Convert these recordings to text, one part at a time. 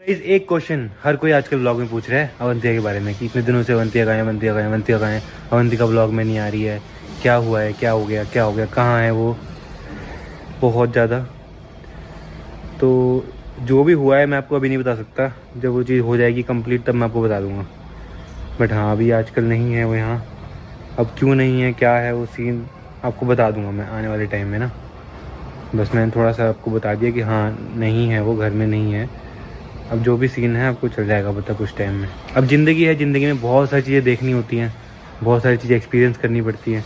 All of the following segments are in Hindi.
गाइस एक क्वेश्चन हर कोई आजकल व्लॉग में पूछ रहा है अवंतिका के बारे में कि इतने दिनों से अवंतिका कहाँ है, अवंतिका कहाँ है, अवंतिका कहाँ है, अवंतिका व्लॉग में नहीं आ रही है, क्या हुआ है, क्या हो गया, क्या हो गया, कहाँ है वो। बहुत ज़्यादा। तो जो भी हुआ है मैं आपको अभी नहीं बता सकता, जब वो चीज़ हो जाएगी कंप्लीट तब मैं आपको बता दूंगा। बट हाँ, अभी आजकल नहीं है वो यहाँ। अब क्यों नहीं है, क्या है वो सीन, आपको बता दूंगा मैं आने वाले टाइम में ना। बस मैंने थोड़ा सा आपको बता दिया कि हाँ नहीं है, वो घर में नहीं है। अब जो भी सीन है आपको चल जाएगा पता कुछ टाइम में। अब ज़िंदगी है, ज़िंदगी में बहुत सारी चीज़ें देखनी होती हैं, बहुत सारी चीज़ें एक्सपीरियंस करनी पड़ती हैं।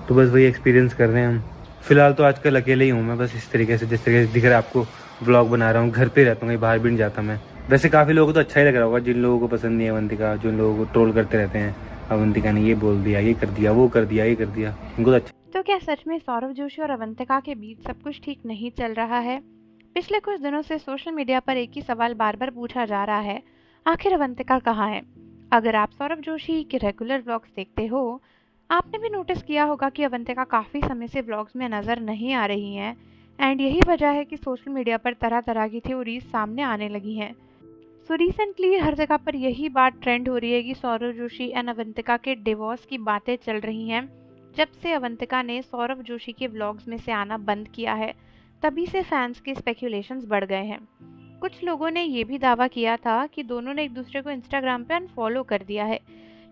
तो बस वही एक्सपीरियंस कर रहे हैं हम। फ़िलहाल तो आजकल अकेले ही हूँ मैं, बस इस तरीके से जिस तरीके से दिख रहा है आपको व्लॉग बना रहा हूँ। घर पे रहता हूँ, कहीं बाहर भी नहीं जाता मैं। वैसे काफ़ी लोगों को तो अच्छा ही लग रहा होगा, जिन लोगों को पसंद नहीं है अवंतिका, जिन लोगों को ट्रोल करते रहते हैं अवंतिका ने ये बोल दिया, ये कर दिया, वो कर दिया, ये कर दिया, उनको तो अच्छा। तो क्या सच में सौरव जोशी और अवंतिका के बीच सब कुछ ठीक नहीं चल रहा है? पिछले कुछ दिनों से सोशल मीडिया पर एक ही सवाल बार बार पूछा जा रहा है, आखिर अवंतिका कहाँ है? अगर आप सौरव जोशी के रेगुलर व्लॉग्स देखते हो, आपने भी नोटिस किया होगा कि अवंतिका काफ़ी समय से व्लॉग्स में नज़र नहीं आ रही हैं। एंड यही वजह है कि सोशल मीडिया पर तरह तरह की थ्योरीज सामने आने लगी हैं। सो रिसेंटली हर जगह पर यही बात ट्रेंड हो रही है कि सौरव जोशी एंड अवंतिका के डिवोर्स की बातें चल रही हैं। जब से अवंतिका ने सौरव जोशी के व्लॉग्स में से आना बंद किया है, तभी से फैंस के स्पेक्यूलेशंस बढ़ गए हैं। कुछ लोगों ने ये भी दावा किया था कि दोनों ने एक दूसरे को इंस्टाग्राम पे अनफॉलो कर दिया है,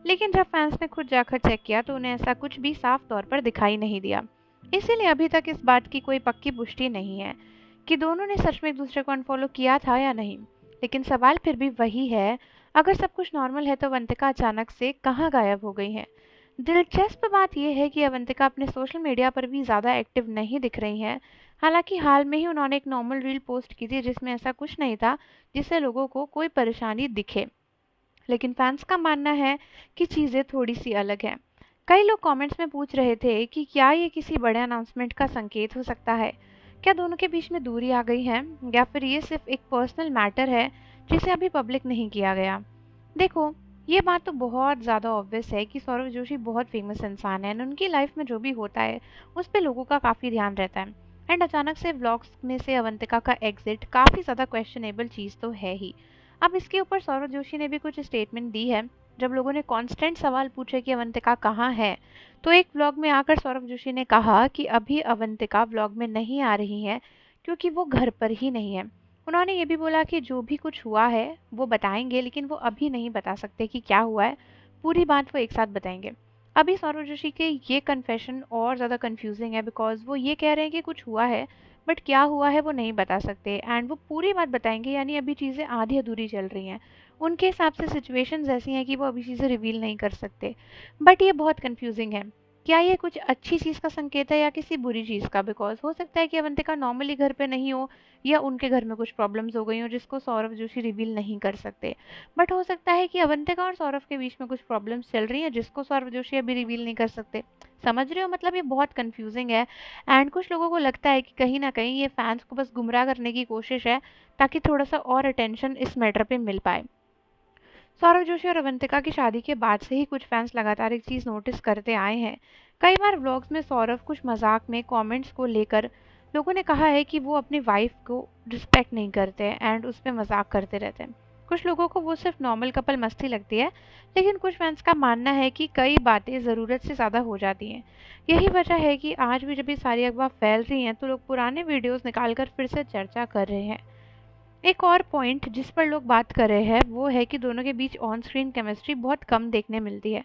लेकिन जब फैंस ने खुद जाकर चेक किया तो उन्हें ऐसा कुछ भी साफ तौर पर दिखाई नहीं दिया। इसीलिए अभी तक इस बात की कोई पक्की पुष्टि नहीं है कि दोनों ने सच में एक दूसरे को अनफॉलो किया था या नहीं। लेकिन सवाल फिर भी वही है, अगर सब कुछ नॉर्मल है तो अवंतिका अचानक से कहाँ गायब हो गई हैं? दिलचस्प बात यह है कि अवंतिका अपने सोशल मीडिया पर भी ज़्यादा एक्टिव नहीं दिख रही हैं। हालांकि हाल में ही उन्होंने एक नॉर्मल रील पोस्ट की थी जिसमें ऐसा कुछ नहीं था जिससे लोगों को कोई परेशानी दिखे। लेकिन फैंस का मानना है कि चीज़ें थोड़ी सी अलग हैं। कई लोग कमेंट्स में पूछ रहे थे कि क्या ये किसी बड़े अनाउंसमेंट का संकेत हो सकता है? क्या दोनों के बीच में दूरी आ गई है, या फिर ये सिर्फ एक पर्सनल मैटर है जिसे अभी पब्लिक नहीं किया गया? देखो, ये बात तो बहुत ज़्यादा ऑब्वियस है कि सौरव जोशी बहुत फेमस इंसान है, उनकी लाइफ में जो भी होता है उस पर लोगों का काफ़ी ध्यान रहता है। एंड अचानक से व्लॉग्स में से अवंतिका का एग्जिट काफ़ी ज़्यादा क्वेश्चनेबल चीज़ तो है ही। अब इसके ऊपर सौरव जोशी ने भी कुछ स्टेटमेंट दी है। जब लोगों ने कांस्टेंट सवाल पूछे कि अवंतिका कहाँ है, तो एक व्लॉग में आकर सौरव जोशी ने कहा कि अभी अवंतिका व्लॉग में नहीं आ रही है क्योंकि वो घर पर ही नहीं है। उन्होंने ये भी बोला कि जो भी कुछ हुआ है वो बताएंगे, लेकिन वो अभी नहीं बता सकते कि क्या हुआ है। पूरी बात वो एक साथ बताएंगे। अभी सौरव जोशी के ये कन्फेशन और ज़्यादा कंफ्यूजिंग है, बिकॉज वो ये कह रहे हैं कि कुछ हुआ है, बट क्या हुआ है वो नहीं बता सकते। एंड वो पूरी बात बताएंगे, यानी अभी चीज़ें आधी अधूरी चल रही हैं। उनके हिसाब से सिचुएशंस ऐसी हैं कि वो अभी चीज़ें रिवील नहीं कर सकते। बट ये बहुत कंफ्यूजिंग है। क्या ये कुछ अच्छी चीज़ का संकेत है या किसी बुरी चीज़ का? बिकॉज हो सकता है कि अवंतिका नॉर्मली घर पे नहीं हो, या उनके घर में कुछ प्रॉब्लम्स हो गई हो जिसको सौरव जोशी रिवील नहीं कर सकते। बट हो सकता है कि अवंतिका और सौरव के बीच में कुछ प्रॉब्लम्स चल रही हैं जिसको सौरव जोशी अभी रिवील नहीं कर सकते। समझ रहे हो? मतलब ये बहुत कंफ्यूजिंग है। एंड कुछ लोगों को लगता है कि कहीं ना कहीं ये फैंस को बस गुमराह करने की कोशिश है, ताकि थोड़ा सा और अटेंशन इस मैटर पे मिल पाए। सौरव जोशी और अवंतिका की शादी के बाद से ही कुछ फैंस लगातार एक चीज़ नोटिस करते आए हैं। कई बार व्लॉग्स में सौरव कुछ मजाक में कमेंट्स को लेकर लोगों ने कहा है कि वो अपनी वाइफ को रिस्पेक्ट नहीं करते हैं एंड उस पर मजाक करते रहते हैं। कुछ लोगों को वो सिर्फ नॉर्मल कपल मस्ती लगती है, लेकिन कुछ फैंस का मानना है कि कई बातें ज़रूरत से ज़्यादा हो जाती हैं। यही वजह है कि आज भी जब ये सारी अफवाह फैल रही हैं तो लोग पुराने वीडियोस निकालकर फिर से चर्चा कर रहे हैं। एक और पॉइंट जिस पर लोग बात कर रहे हैं वो है कि दोनों के बीच ऑन स्क्रीन केमिस्ट्री बहुत कम देखने मिलती है।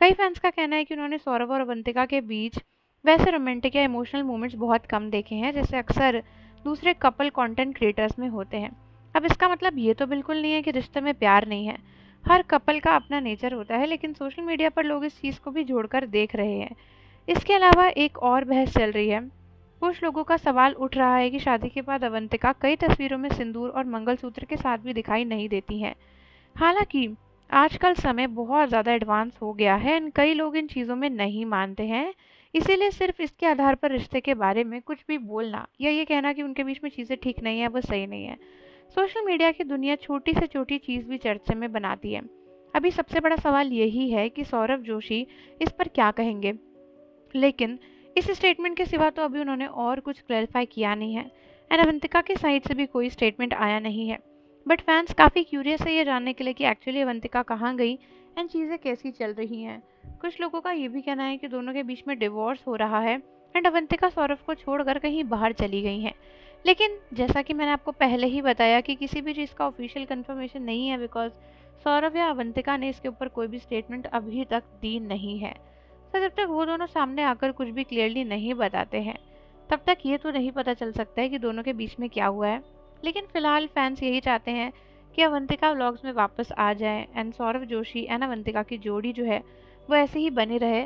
कई फैंस का कहना है कि उन्होंने सौरव और अवंतिका के बीच वैसे रोमांटिक या इमोशनल मोमेंट्स बहुत कम देखे हैं जैसे अक्सर दूसरे कपल कंटेंट क्रिएटर्स में होते हैं। अब इसका मतलब ये तो बिल्कुल नहीं है कि रिश्ते में प्यार नहीं है। हर कपल का अपना नेचर होता है, लेकिन सोशल मीडिया पर लोग इस चीज़ को भी जोड़कर देख रहे हैं। इसके अलावा एक और बहस चल रही है। कुछ लोगों का सवाल उठ रहा है कि शादी के बाद अवंतिका कई तस्वीरों में सिंदूर और मंगलसूत्र के साथ भी दिखाई नहीं देती हैं। हालांकि आजकल समय बहुत ज़्यादा एडवांस हो गया है और कई लोग इन चीज़ों में नहीं मानते हैं। इसीलिए सिर्फ इसके आधार पर रिश्ते के बारे में कुछ भी बोलना या ये कहना कि उनके बीच में चीज़ें ठीक नहीं है वो सही नहीं है। सोशल मीडिया की दुनिया छोटी से छोटी चीज़ भी चर्चे में बनाती है। अभी सबसे बड़ा सवाल यही है कि सौरव जोशी इस पर क्या कहेंगे। लेकिन इस स्टेटमेंट के सिवा तो अभी उन्होंने और कुछ क्लैरिफाई किया नहीं है। एंड अवंतिका की साइड से भी कोई स्टेटमेंट आया नहीं है। बट फैंस काफ़ी क्यूरियस है ये जानने के लिए कि एक्चुअली अवंतिका कहाँ गई एंड चीज़ें कैसी चल रही हैं। कुछ लोगों का ये भी कहना है कि दोनों के बीच में डिवोर्स हो रहा है एंड अवंतिका सौरभ को छोड़कर कहीं बाहर चली गई हैं। लेकिन जैसा कि मैंने आपको पहले ही बताया कि किसी भी चीज़ का ऑफिशियल कंफर्मेशन नहीं है, बिकॉज सौरभ या अवंतिका ने इसके ऊपर कोई भी स्टेटमेंट अभी तक दी नहीं है। तो जब तक वो दोनों सामने आकर कुछ भी क्लियरली नहीं बताते हैं, तब तक ये तो नहीं पता चल सकता है कि दोनों के बीच में क्या हुआ है। लेकिन फिलहाल फैंस यही चाहते हैं कि अवंतिका व्लॉग्स में वापस आ जाए एंड सौरभ जोशी एंड अवंतिका की जोड़ी जो है वो ऐसे ही बनी रहे।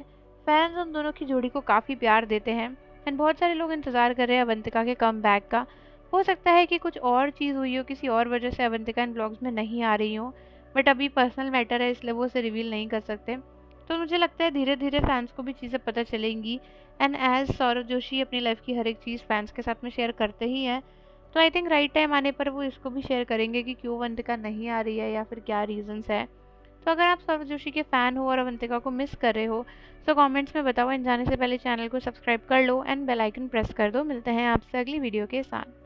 फैंस उन दोनों की जोड़ी को काफ़ी प्यार देते हैं एंड बहुत सारे लोग इंतज़ार कर रहे हैं अवंतिका के कम बैक का। हो सकता है कि कुछ और चीज़ हुई हो, किसी और वजह से अवंतिका इन व्लॉग्स में नहीं आ रही हो, बट अभी पर्सनल मैटर है इसलिए वो उसे रिवील नहीं कर सकते। तो मुझे लगता है धीरे धीरे फैंस को भी चीज़ें पता चलेंगी एंड एज सौरभ जोशी अपनी लाइफ की हर एक चीज़ फैंस के साथ में शेयर करते ही हैं, तो आई थिंक राइट टाइम आने पर वो इसको भी शेयर करेंगे कि क्यों अवंतिका नहीं आ रही है या फिर क्या रीजंस है। तो अगर आप सौरभ जोशी के फ़ैन हो और अवंतिका को मिस कर रहे हो तो कमेंट्स में बताओ एंड जाने से पहले चैनल को सब्सक्राइब कर लो एंड बेल आइकन प्रेस कर दो। मिलते हैं आपसे अगली वीडियो के साथ।